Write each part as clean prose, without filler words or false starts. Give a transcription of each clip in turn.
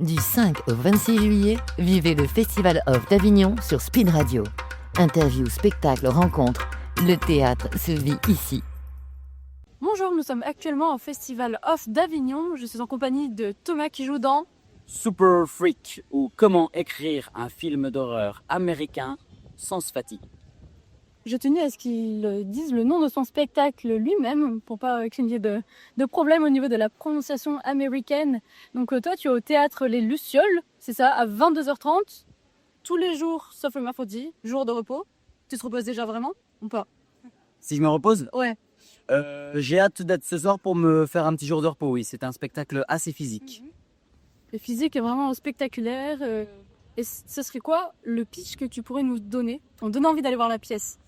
Du 5 au 26 juillet, vivez le Festival Off d'Avignon sur Speed Radio. Interviews, spectacles, rencontres, le théâtre se vit ici. Bonjour, nous sommes actuellement au Festival Off d'Avignon. Je suis en compagnie de Thomas qui joue dans Super Freak, ou comment écrire un film d'horreur américain sans se fatiguer. Je tenais à ce qu'il dise le nom de son spectacle lui-même pour pas qu'il y ait de problème au niveau de la prononciation américaine. Donc toi, tu es au théâtre Les Lucioles, c'est ça, à 22h30, tous les jours sauf le mercredi, jour de repos. Tu te reposes déjà vraiment ou pas? Si je me repose, Ouais. j'ai hâte d'être ce soir pour me faire un petit jour de repos. Oui, c'est un spectacle assez physique. Le physique est vraiment spectaculaire. Et ce serait quoi le pitch que tu pourrais nous donner en donnant envie d'aller voir la pièce?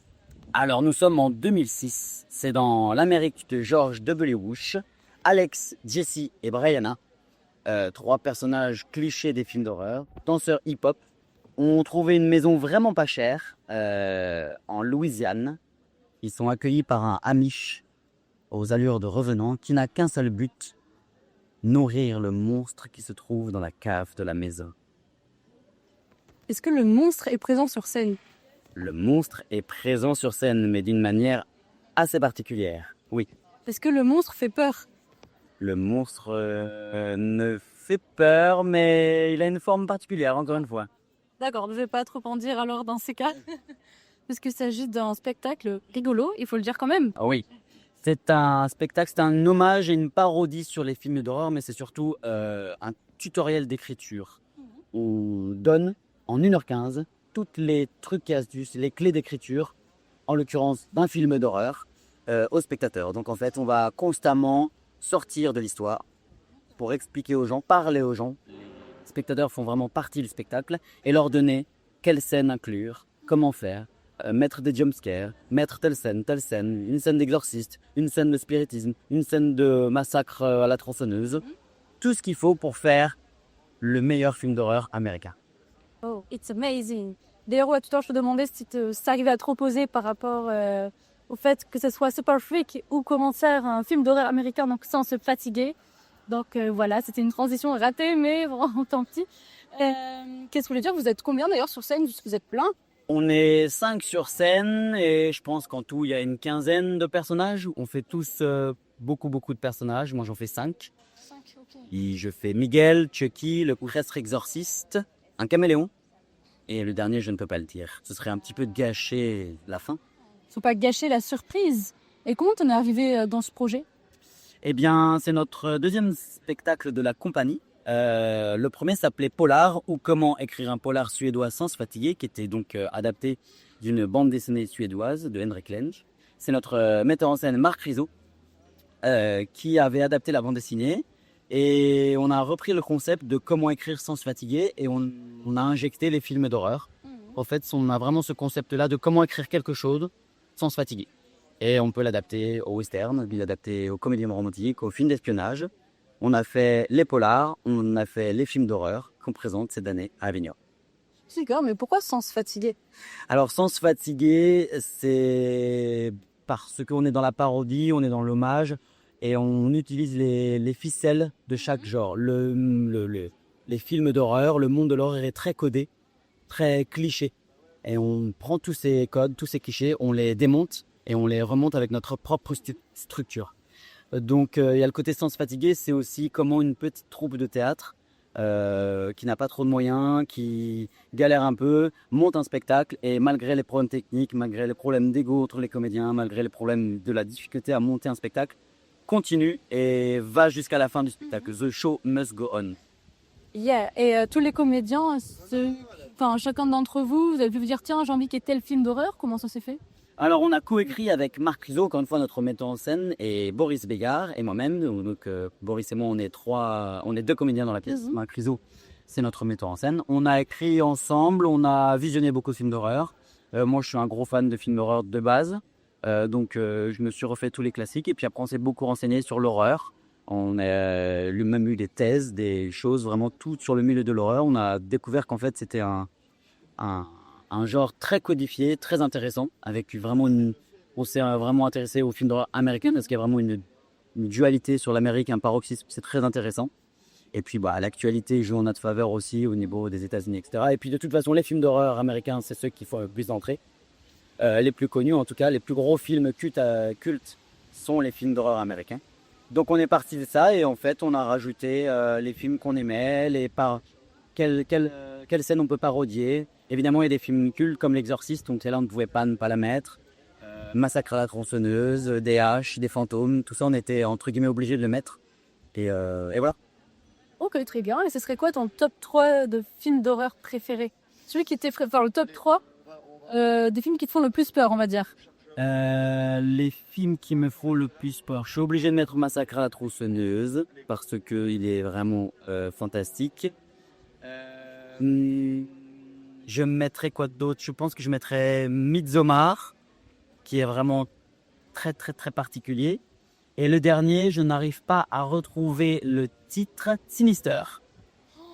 Alors nous sommes en 2006, c'est dans l'Amérique de George W. Bush. Alex, Jesse et Brianna, trois personnages clichés des films d'horreur, danseurs hip-hop, ont trouvé une maison vraiment pas chère en Louisiane. Ils sont accueillis par un Amish aux allures de revenants qui n'a qu'un seul but, nourrir le monstre qui se trouve dans la cave de la maison. Est-ce que le monstre est présent sur scène? Le monstre est présent sur scène, mais d'une manière assez particulière, oui. Est-ce que le monstre fait peur? Le monstre ne fait peur, mais il a une forme particulière, encore une fois. D'accord, je ne vais pas trop en dire alors dans ces cas. Parce qu'il s'agit d'un spectacle rigolo, il faut le dire quand même. Ah oui, c'est un spectacle, c'est un hommage et une parodie sur les films d'horreur, mais c'est surtout un tutoriel d'écriture. On donne en 1h15 toutes les trucs et astuces, les clés d'écriture, en l'occurrence d'un film d'horreur, aux spectateurs. Donc en fait, on va constamment sortir de l'histoire pour expliquer aux gens, parler aux gens. Les spectateurs font vraiment partie du spectacle et leur donner quelle scène inclure, comment faire, mettre des jumpscares, mettre telle scène, une scène d'exorciste, une scène de spiritisme, une scène de massacre à la tronçonneuse. Tout ce qu'il faut pour faire le meilleur film d'horreur américain. Oh, it's amazing. D'ailleurs, ouais, tout à l'heure, je te demandais si ça arrivait à te reposer par rapport au fait que ce soit Super Freak ou comment faire un film d'horreur américain donc sans se fatiguer. Donc voilà, c'était une transition ratée, mais vraiment tant pis. Qu'est-ce que vous voulez dire? Vous êtes combien d'ailleurs sur scène? Vous êtes plein? On est 5 sur scène et je pense qu'en tout, il y a une quinzaine de personnages. On fait tous beaucoup de personnages. Moi, j'en fais 5. 5, ok. Et je fais Miguel, Chucky, le prêtre exorciste, un caméléon. Et le dernier, je ne peux pas le dire. Ce serait un petit peu gâcher la fin. Faut pas gâcher la surprise. Et comment t'en es arrivé dans ce projet? Eh bien, c'est notre deuxième spectacle de la compagnie. Le premier s'appelait Polar, ou comment écrire un polar suédois sans se fatiguer, qui était donc adapté d'une bande dessinée suédoise de Henrik Lenz. C'est notre metteur en scène Marc Rizzo qui avait adapté la bande dessinée. Et on a repris le concept de comment écrire sans se fatiguer et on a injecté les films d'horreur. En fait, on a vraiment ce concept-là de comment écrire quelque chose sans se fatiguer. Et on peut l'adapter au western, l'adapter aux comédies romantiques, aux films d'espionnage. On a fait les polars, on a fait les films d'horreur qu'on présente cette année à Avignon. D'accord, mais pourquoi sans se fatiguer? Alors sans se fatiguer, c'est parce qu'on est dans la parodie, on est dans l'hommage et on utilise les ficelles de chaque genre. Les films d'horreur, le monde de l'horreur est très codé, très cliché. Et on prend tous ces codes, tous ces clichés, on les démonte et on les remonte avec notre propre structure. Donc il y a le côté sans se fatiguer, c'est aussi comment une petite troupe de théâtre qui n'a pas trop de moyens, qui galère un peu, monte un spectacle et malgré les problèmes techniques, malgré les problèmes d'ego entre les comédiens, malgré les problèmes de la difficulté à monter un spectacle, continue et va jusqu'à la fin du spectacle. The show must go on. Yeah, et tous les comédiens, chacun d'entre vous, vous avez pu vous dire tiens, j'ai envie qu'il y ait tel film d'horreur, comment ça s'est fait? Alors on a coécrit avec Marc Rizzo, encore une fois notre metteur en scène, et Boris Bégard et moi-même. Donc Boris et moi, on est 2 comédiens dans la pièce. Marc Rizzo, c'est notre metteur en scène. On a écrit ensemble, on a visionné beaucoup de films d'horreur. Moi, je suis un gros fan de films d'horreur de base, donc je me suis refait tous les classiques. Et puis après, on s'est beaucoup renseigné sur l'horreur. On a même eu des thèses, des choses, vraiment tout sur le milieu de l'horreur. On a découvert qu'en fait, c'était un genre très codifié, très intéressant, avec vraiment on s'est vraiment intéressé aux films d'horreur américains parce qu'il y a vraiment une dualité sur l'Amérique, un paroxysme, c'est très intéressant. Et puis l'actualité joue en notre faveur aussi au niveau des États-Unis, etc. Et puis de toute façon, les films d'horreur américains, c'est ceux qui font le plus d'entrées. Les plus connus en tout cas, les plus gros films cultes sont les films d'horreur américains. Donc on est parti de ça et en fait on a rajouté les films qu'on aimait, quelle scène on peut parodier. Évidemment il y a des films cultes comme L'Exorciste, donc là on ne pouvait pas ne pas la mettre. Massacre à la tronçonneuse, des haches, des fantômes, tout ça on était entre guillemets obligé de le mettre. Et voilà. Ok, très bien. Et ce serait quoi ton top 3 de films d'horreur préférés? Celui qui était enfin, le top 3 des films qui te font le plus peur, on va dire. Les films qui me font le plus peur, je suis obligé de mettre Massacre à la tronçonneuse parce qu'il est vraiment fantastique. Je mettrais quoi d'autre? Je pense que je mettrais Midsommar, qui est vraiment très très très particulier. Et le dernier, je n'arrive pas à retrouver le titre, Sinister.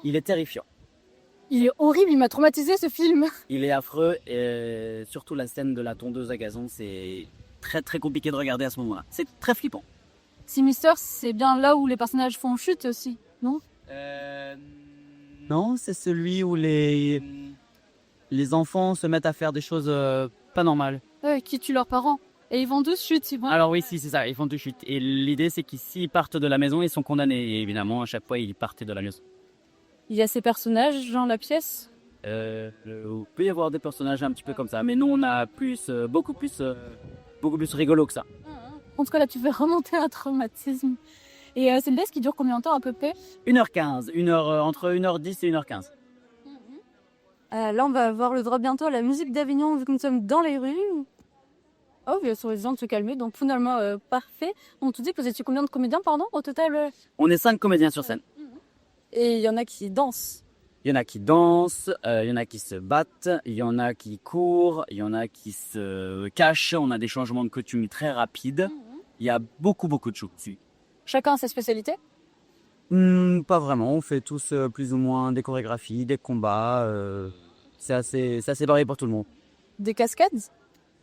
Il est terrifiant. Il est horrible, il m'a traumatisé ce film. Il est affreux et surtout la scène de la tondeuse à gazon, c'est très très compliqué de regarder à ce moment-là. C'est très flippant. Sinister, c'est bien là où les personnages font chute aussi, non? Non, c'est celui où les enfants se mettent à faire des choses pas normales. Qui tuent leurs parents. Et ils vont tous chute, ils vont... Alors oui, si, c'est ça, ils font de chute. Et l'idée, c'est qu'ils partent de la maison, ils sont condamnés. Et évidemment, à chaque fois, ils partaient de la maison. Il y a ces personnages dans la pièce. Il peut y avoir des personnages un petit peu comme ça, mais nous, on a beaucoup plus rigolo que ça. En tout cas, là, tu fais remonter un traumatisme. Et c'est une pièce qui dure combien de temps à peu près? 1h15, entre 1h10 et 1h15. Là, on va avoir le droit bientôt à la musique d'Avignon, vu que nous sommes dans les rues. Oh, il y a sur les gens de se calmer, donc finalement, parfait. On te dit que vous étiez combien de comédiens, pardon, au total? On est 5 comédiens sur scène. Et il y en a qui dansent. Il y en a qui dansent, il y en a qui se battent, il y en a qui courent, il y en a qui se cachent. On a des changements de costume très rapides. Il y a beaucoup de choses dessus. Chacun a sa spécialité? Pas vraiment, on fait tous plus ou moins des chorégraphies, des combats. C'est assez varié pour tout le monde. Des cascades?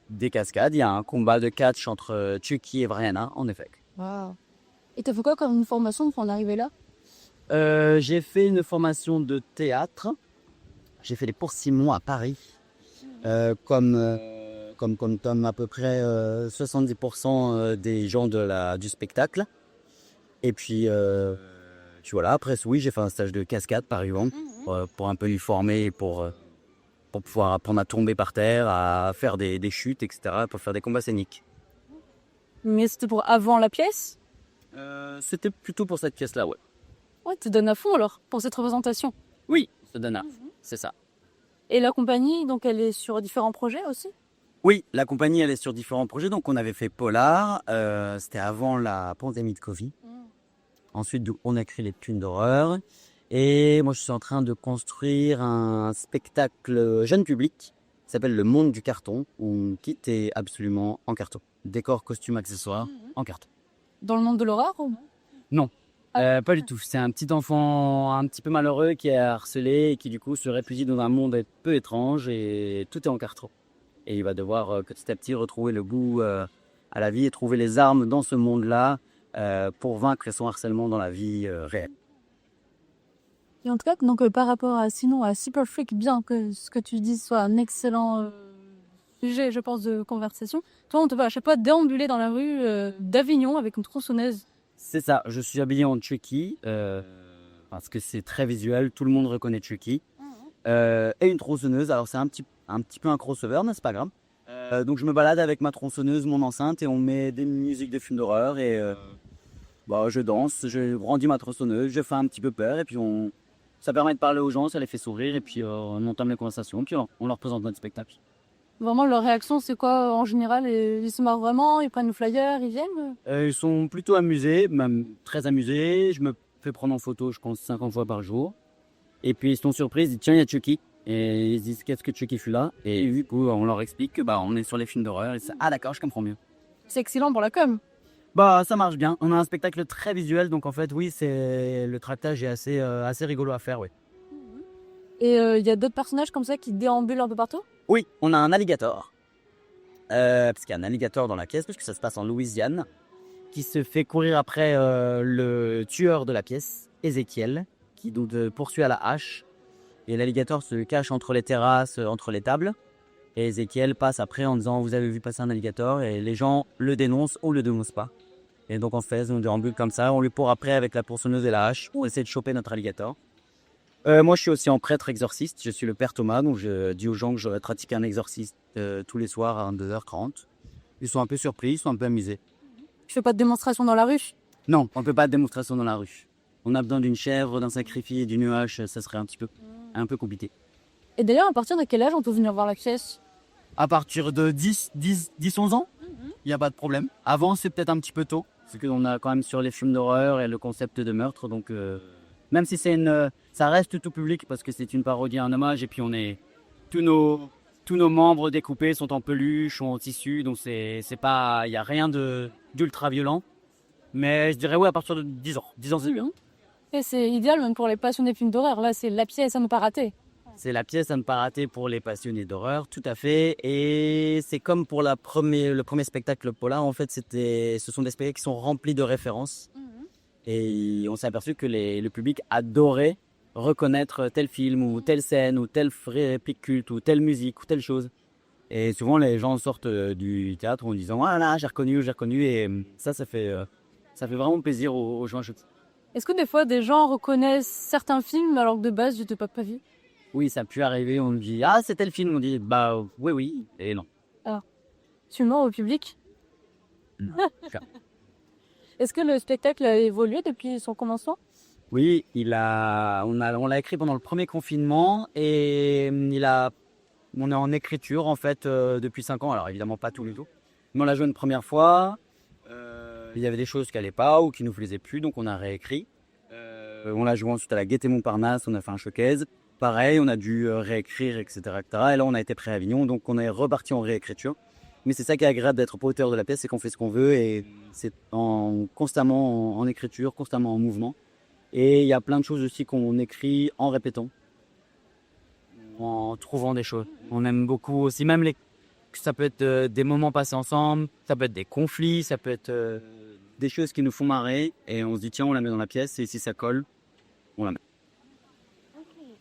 Des cascades, il y a un combat de catch entre Chucky et Brianna, en effet. Wow. Et t'as fait quoi comme une formation pour en arriver là? J'ai fait une formation de théâtre. J'ai fait les cours Simon à Paris. Comme à peu près 70% des gens du spectacle. Et puis voilà, après oui, j'ai fait un stage de cascade par exemple, pour un peu lui former, pour pouvoir apprendre à tomber par terre, à faire des chutes, etc., pour faire des combats scéniques. Mais c'était pour avant la pièce? C'était plutôt pour cette pièce-là, ouais. Ouais, tu donnes à fond alors, pour cette représentation. Oui, ça donne à, c'est ça. Et la compagnie, donc elle est sur différents projets aussi? Oui, la compagnie, elle est sur différents projets. Donc, on avait fait Polar, c'était avant la pandémie de Covid. Ensuite, on a créé les films d'horreur. Et moi, je suis en train de construire un spectacle jeune public qui s'appelle Le Monde du Carton, où on quitte est absolument en carton. Décor, costume, accessoires, en carton. Dans le monde de l'horreur ou... Non, pas du tout. C'est un petit enfant un petit peu malheureux qui est harcelé et qui du coup se réfugie dans un monde un peu étrange et tout est en carton. Et il va devoir petit à petit retrouver le goût à la vie et trouver les armes dans ce monde-là pour vaincre son harcèlement dans la vie réelle. Et en tout cas, donc, par rapport à Super Freak, bien que ce que tu dis soit un excellent sujet, je pense, de conversation, toi, on te voit à chaque fois déambuler dans la rue d'Avignon avec une tronçonneuse. C'est ça, je suis habillé en Chucky, parce que c'est très visuel, tout le monde reconnaît Chucky. Et une tronçonneuse, alors c'est un petit peu un crossover, mais c'est pas grave. Donc je me balade avec ma tronçonneuse, mon enceinte, et on met des musiques de films d'horreur, et je danse, je brandis ma tronçonneuse, je fais un petit peu peur, et puis ça permet de parler aux gens, ça les fait sourire, et puis on entame les conversations, puis on leur présente notre spectacle. Vraiment, leur réaction, c'est quoi en général? Ils se marrent vraiment, ils prennent le flyer, ils viennent? Ils sont plutôt amusés, même très amusés. Je me fais prendre en photo, je pense, 50 fois par jour. Et puis ils sont surpris, ils disent tiens, il y a Chucky. Et ils se disent qu'est-ce que Chucky fait là? Et du coup, on leur explique que on est sur les films d'horreur. Ils disent ah d'accord, je comprends mieux. C'est excellent pour la com. Ça marche bien. On a un spectacle très visuel, donc en fait, oui, le tractage est assez rigolo à faire, oui. Et il y a d'autres personnages comme ça qui déambulent un peu partout? Oui, on a un alligator. Parce qu'il y a un alligator dans la pièce, parce que ça se passe en Louisiane. qui se fait courir après le tueur de la pièce, Ézéchiel, qui donc poursuit à la hache. Et l'alligator se cache entre les terrasses, entre les tables. Et Ézéchiel passe après en disant vous avez vu passer un alligator, et les gens le dénoncent ou le dénoncent pas. Et donc on fait on déambule comme ça, on lui court après avec la pourcenneuse et la hache pour essayer de choper notre alligator. Moi je suis aussi en prêtre exorciste, je suis le père Thomas, donc je dis aux gens que je vais pratiquer un exorciste tous les soirs à 22h30. Ils sont un peu surpris, ils sont un peu amusés. Tu fais pas de démonstration dans la rue? Non, on ne peut pas de démonstration dans la rue. On a besoin d'une chèvre, d'un sacrifice, d'une hache, ça serait un peu compliqué. Et d'ailleurs, à partir de quel âge on peut venir voir la pièce? À partir de 10, 11 ans, il n'y a pas de problème. Avant, c'est peut-être un petit peu tôt, parce qu'on a quand même sur les films d'horreur et le concept de meurtre, donc même si ça reste tout public, parce que c'est une parodie, un hommage, et puis tous nos membres découpés sont en peluche ou en tissu, donc il n'y a rien d'ultra violent. Mais je dirais à partir de 10 ans. 10 ans, c'est bien. Et c'est idéal même pour les passionnés de films d'horreur. Là, c'est la pièce à ne pas rater. C'est la pièce à ne pas rater pour les passionnés d'horreur, tout à fait. Et c'est comme pour le premier spectacle polar, en fait, ce sont des spectacles qui sont remplis de références. Et on s'est aperçu que le public adorait reconnaître tel film ou telle scène ou telle réplique culte ou telle musique ou telle chose. Et souvent, les gens sortent du théâtre en disant « Ah là, j'ai reconnu ». Et ça fait vraiment plaisir aux gens. Est-ce que des fois, des gens reconnaissent certains films alors que de base, je t'ai pas vu? Oui, ça a pu arriver. On me dit « Ah, c'est tel film ». On dit « Bah oui » et non. Alors, tu mens au public? Non. Est-ce que le spectacle a évolué depuis son commencement? Oui, on l'a écrit pendant le premier confinement et on est en écriture en fait depuis 5 ans. Alors évidemment pas tous les jours, mais on l'a joué une première fois. Il y avait des choses qui n'allaient pas ou qui nous plaisaient plus, donc on a réécrit. On l'a joué ensuite à la Gaîté Montparnasse, on a fait un showcase. Pareil, on a dû réécrire, etc., etc. Et là, on a été prêt à Avignon, donc on est reparti en réécriture. Mais c'est ça qui est agréable d'être auteur de la pièce, c'est qu'on fait ce qu'on veut et c'est constamment en écriture, constamment en mouvement. Et il y a plein de choses aussi qu'on écrit en répétant, en trouvant des choses. On aime beaucoup aussi, même ça peut être des moments passés ensemble, ça peut être des conflits, ça peut être des choses qui nous font marrer. Et on se dit, tiens, on la met dans la pièce et si ça colle, on la met.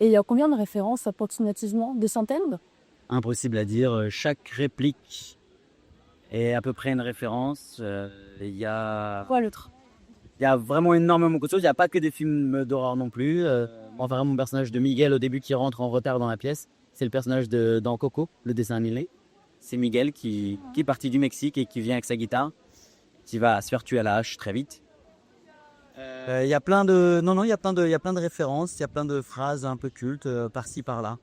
Et il y a combien de références approximativement? Des centaines? Impossible à dire. Chaque réplique est à peu près une référence. Il y a vraiment énormément de choses. Il n'y a pas que des films d'horreur non plus. Enfin, mon personnage de Miguel au début qui rentre en retard dans la pièce, c'est le personnage dans Coco, le dessin animé. C'est Miguel qui est parti du Mexique et qui vient avec sa guitare, qui va se faire tuer à la hache très vite. Il y a plein de références, il y a plein de phrases un peu cultes par-ci par-là.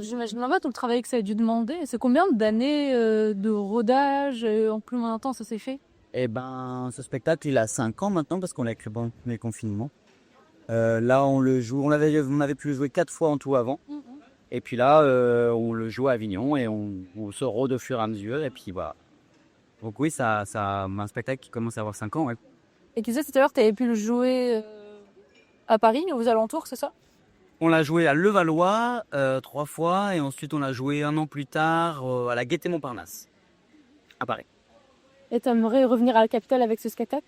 J'imagine même pas tout le travail que ça a dû demander. C'est combien d'années de rodage en plus ou moins temps ça s'est fait? Eh ben, ce spectacle, il a 5 ans maintenant parce qu'on l'a écrit pendant les confinements. Là, on le joue. On avait pu le jouer 4 fois en tout avant. Et puis là, on le joue à Avignon et on se rôde au fur et à mesure. Et puis voilà. Donc oui, ça un spectacle qui commence à avoir 5 ans. Ouais. Et tu disais tout à l'heure, tu avais pu le jouer à Paris, aux alentours, c'est ça? On l'a joué à Levallois 3 fois et ensuite on l'a joué 1 an plus tard à la Gaîté Montparnasse, à Paris. Et tu aimerais revenir à la capitale avec ce spectacle?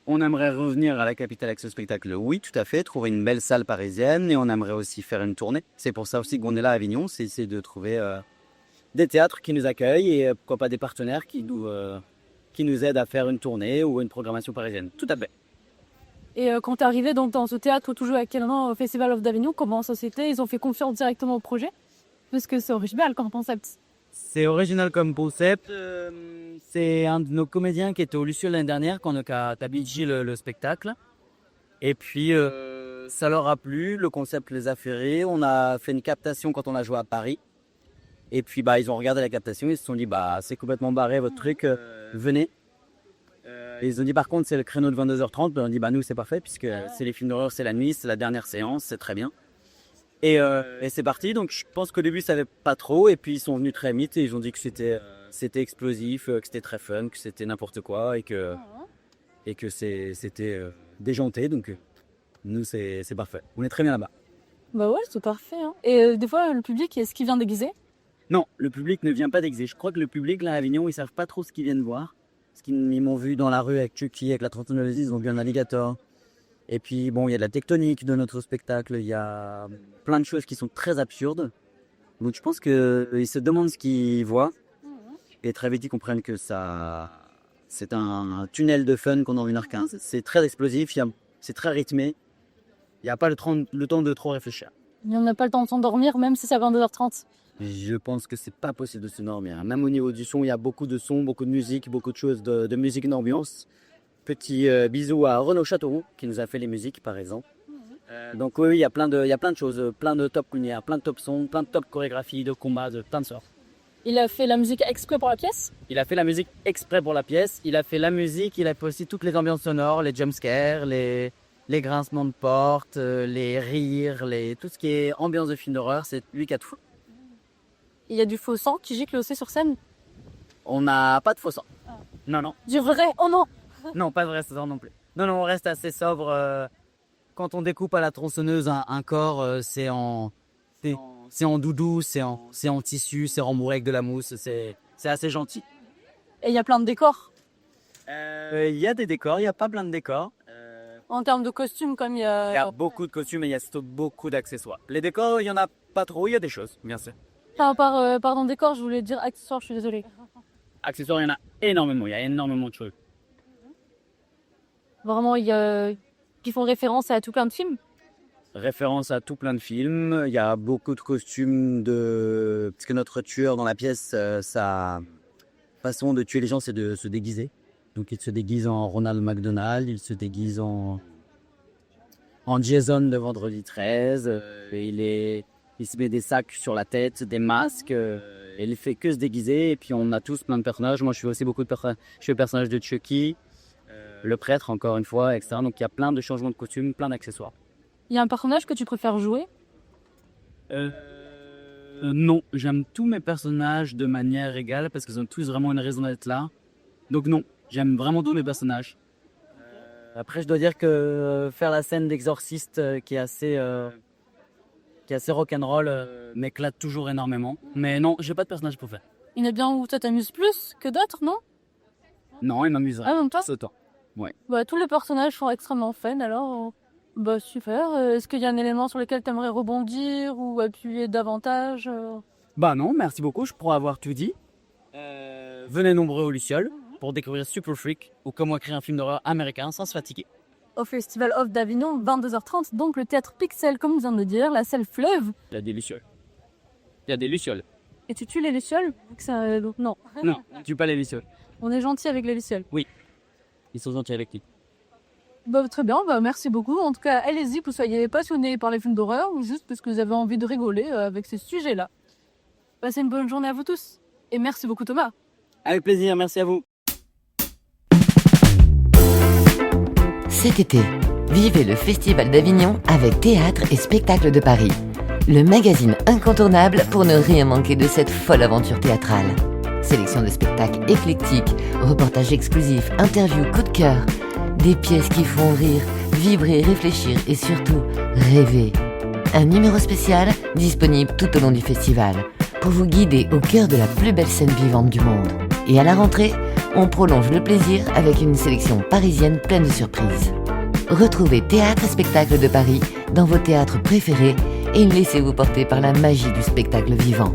On aimerait revenir à la capitale avec ce spectacle, oui, tout à fait, trouver une belle salle parisienne et on aimerait aussi faire une tournée. C'est pour ça aussi qu'on est là à Avignon, c'est essayer de trouver des théâtres qui nous accueillent et pourquoi pas des partenaires qui nous aident à faire une tournée ou une programmation parisienne, tout à fait. Et quand tu es arrivé donc, dans ce théâtre toujours actuellement au Festival of d'Avignon, comment ça s'était? Ils ont fait confiance directement au projet? Parce que c'est original comme concept. C'est original comme concept. C'est un de nos comédiens qui était au Luciole l'année dernière quand on a tabidji le spectacle. Et puis ça leur a plu, le concept les a fait rire. On a fait une captation quand on a joué à Paris. Et puis ils ont regardé la captation, ils se sont dit c'est complètement barré votre truc, venez. Ils ont dit par contre c'est le créneau de 22h30, on dit nous c'est parfait puisque c'est les films d'horreur, c'est la nuit, c'est la dernière séance, c'est très bien. Et c'est parti, donc je pense qu'au début ils savaient pas trop et puis ils sont venus très vite et ils ont dit que c'était explosif, que c'était très fun, que c'était n'importe quoi et que c'était déjanté, donc nous c'est parfait, on est très bien là-bas. Bah ouais, c'est parfait. Hein. Et des fois le public, est-ce qu'il vient déguisé? Non, le public ne vient pas déguisé. Je crois que le public là à Avignon, ils savent pas trop ce qu'ils viennent voir. Parce qu'ils m'ont vu dans la rue avec Chucky, avec la tronçonneuse, ils ont vu un alligator. Et puis bon, il y a de la tectonique de notre spectacle, il y a plein de choses qui sont très absurdes. Donc je pense qu'ils se demandent ce qu'ils voient. Et très vite ils comprennent que c'est un tunnel de fun pendant 1h15. C'est très explosif, c'est très rythmé. Il n'y a pas le temps de trop réfléchir. On n'a pas le temps de s'endormir, même si c'est à 22h30. Je pense que c'est pas possible de se dormir. Même au niveau du son, il y a beaucoup de sons, beaucoup de musique, beaucoup de choses de musique d'ambiance. Petit bisou à Renaud Châteauroux qui nous a fait les musiques par exemple. Donc oui, il y a plein de choses, plein de top lumière, plein de top sons, plein de top chorégraphies, de combats, de plein de sortes. Il a fait la musique exprès pour la pièce. Il a fait la musique exprès pour la pièce. Il a fait la musique, il a fait aussi toutes les ambiances sonores, les jumpscares, les grincements de porte, les rires, tout ce qui est ambiance de film d'horreur, c'est lui qui a tout. Il y a du faux sang qui gicle aussi sur scène. On n'a pas de faux sang. Non, non. Du vrai, oh non. Non, pas de vrai sang non plus. Non, non, on reste assez sobre. Quand on découpe à la tronçonneuse un corps, c'est en doudou, c'est en tissu, c'est rembourré avec de la mousse, c'est assez gentil. Et il y a plein de décors. Il y a des décors, il n'y a pas plein de décors. En termes de costumes, comme il y a... Il y a beaucoup de costumes et il y a surtout beaucoup d'accessoires. Les décors, il n'y en a pas trop, il y a des choses, bien sûr. Pardon, décor, je voulais dire accessoires, je suis désolée. Accessoires, il y en a énormément, il y a énormément de choses. Vraiment, qui font référence à tout plein de films. Référence à tout plein de films, il y a beaucoup de costumes parce que notre tueur dans la pièce, sa façon de tuer les gens, c'est de se déguiser. Donc il se déguise en Ronald McDonald, il se déguise en Jason de Vendredi 13, il se met des sacs sur la tête, des masques, et il fait que se déguiser. Et puis on a tous plein de personnages. Moi je fais aussi beaucoup de personnages. Je fais le personnage de Chucky, le prêtre encore une fois, etc. Donc il y a plein de changements de costumes, plein d'accessoires. Il y a un personnage que tu préfères jouer? Non, j'aime tous mes personnages de manière égale parce qu'ils ont tous vraiment une raison d'être là. Donc non, j'aime vraiment tous mes personnages. Après, je dois dire que faire la scène d'exorciste qui est assez rock'n'roll m'éclate toujours énormément. Mais non, j'ai pas de personnage pour faire. Il y en a bien où toi t'amuses plus que d'autres, non? Non, il m'amuserait. Ah, même toi? Autant. Ouais. Bah, tous les personnages sont extrêmement fun, alors bah super. Est-ce qu'il y a un élément sur lequel t'aimerais rebondir ou appuyer davantage? Bah non, merci beaucoup, je pourrais avoir tout dit. Venez nombreux au Luciole pour découvrir Super Freak ou comment écrire un film d'horreur américain sans se fatiguer. Au Festival of d'Avignon, 22h30, donc le théâtre Pixel, comme vient de le dire, la salle Fleuve. Il y a des Lucioles. Il y a des Lucioles. Et tu tues les lucioles? Donc, non. Non, on tue pas les Lucioles. On est gentil avec les lucioles. Oui, ils sont gentils avec lui. Bah, très bien, bah, merci beaucoup. En tout cas, allez-y, que vous soyez passionnés par les films d'horreur ou juste parce que vous avez envie de rigoler avec ces sujets-là. Passez une bonne journée à vous tous. Et merci beaucoup Thomas. Avec plaisir, merci à vous. Cet été, vivez le Festival d'Avignon avec Théâtre et Spectacle de Paris. Le magazine incontournable pour ne rien manquer de cette folle aventure théâtrale. Sélection de spectacles éclectiques, reportages exclusifs, interviews coup de cœur. Des pièces qui font rire, vibrer, réfléchir et surtout rêver. Un numéro spécial disponible tout au long du festival pour vous guider au cœur de la plus belle scène vivante du monde. Et à la rentrée, on prolonge le plaisir avec une sélection parisienne pleine de surprises. Retrouvez Théâtre et Spectacle de Paris dans vos théâtres préférés et laissez-vous porter par la magie du spectacle vivant.